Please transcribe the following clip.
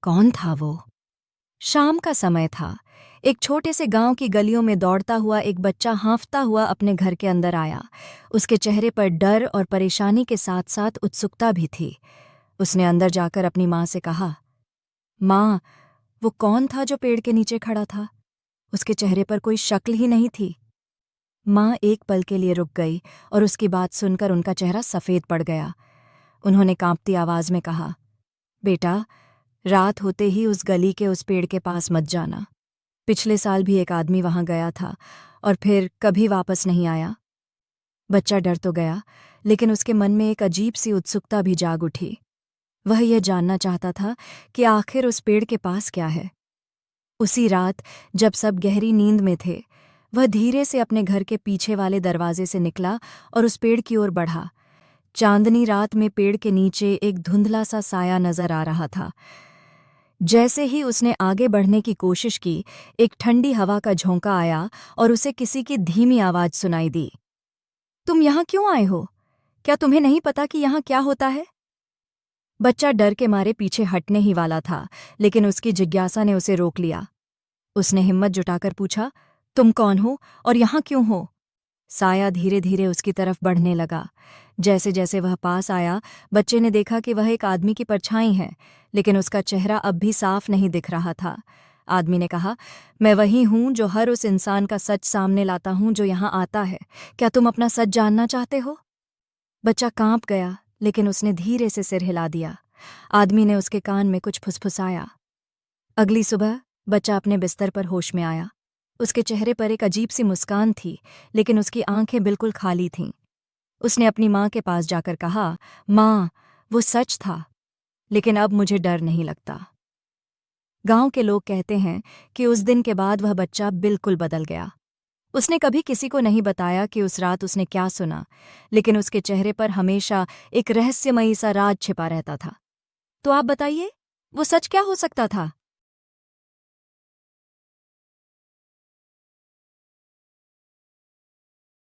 कौन था वो? शाम का समय था। एक छोटे से गांव की गलियों में दौड़ता हुआ एक बच्चा हाँफता हुआ अपने घर के अंदर आया। उसके चेहरे पर डर और परेशानी के साथ साथ उत्सुकता भी थी। उसने अंदर जाकर अपनी माँ से कहा, माँ, वो कौन था जो पेड़ के नीचे खड़ा था? उसके चेहरे पर कोई शक्ल ही नहीं थी। माँ एक पल के लिए रुक गई और उसकी बात सुनकर उनका चेहरा सफ़ेद पड़ गया। उन्होंने कांपती आवाज में कहा, बेटा, रात होते ही उस गली के उस पेड़ के पास मत जाना। पिछले साल भी एक आदमी वहां गया था और फिर कभी वापस नहीं आया। बच्चा डर तो गया, लेकिन उसके मन में एक अजीब सी उत्सुकता भी जाग उठी। वह यह जानना चाहता था कि आखिर उस पेड़ के पास क्या है। उसी रात, जब सब गहरी नींद में थे, वह धीरे से अपने घर के पीछे वाले दरवाजे से निकला और उस पेड़ की ओर बढ़ा। चांदनी रात में पेड़ के नीचे एक धुंधला सा साया नजर आ रहा था। जैसे ही उसने आगे बढ़ने की कोशिश की, एक ठंडी हवा का झोंका आया और उसे किसी की धीमी आवाज सुनाई दी। तुम यहाँ क्यों आए हो? क्या तुम्हें नहीं पता कि यहाँ क्या होता है? बच्चा डर के मारे पीछे हटने ही वाला था, लेकिन उसकी जिज्ञासा ने उसे रोक लिया। उसने हिम्मत जुटाकर पूछा, तुम कौन हो और यहाँ क्यों हो? साया धीरे धीरे उसकी तरफ बढ़ने लगा। जैसे जैसे वह पास आया, बच्चे ने देखा कि वह एक आदमी की परछाई है, लेकिन उसका चेहरा अब भी साफ नहीं दिख रहा था। आदमी ने कहा, मैं वही हूं जो हर उस इंसान का सच सामने लाता हूं जो यहाँ आता है। क्या तुम अपना सच जानना चाहते हो? बच्चा कांप गया, लेकिन उसने धीरे से सिर हिला दिया। आदमी ने उसके कान में कुछ फुसफुसाया। अगली सुबह बच्चा अपने बिस्तर पर होश में आया। उसके चेहरे पर एक अजीब सी मुस्कान थी, लेकिन उसकी आंखें बिल्कुल खाली थीं। उसने अपनी माँ के पास जाकर कहा, माँ, वो सच था, लेकिन अब मुझे डर नहीं लगता। गांव के लोग कहते हैं कि उस दिन के बाद वह बच्चा बिल्कुल बदल गया। उसने कभी किसी को नहीं बताया कि उस रात उसने क्या सुना, लेकिन उसके चेहरे पर हमेशा एक रहस्यमयी सा राज छिपा रहता था। तो आप बताइए, वो सच क्या हो सकता था?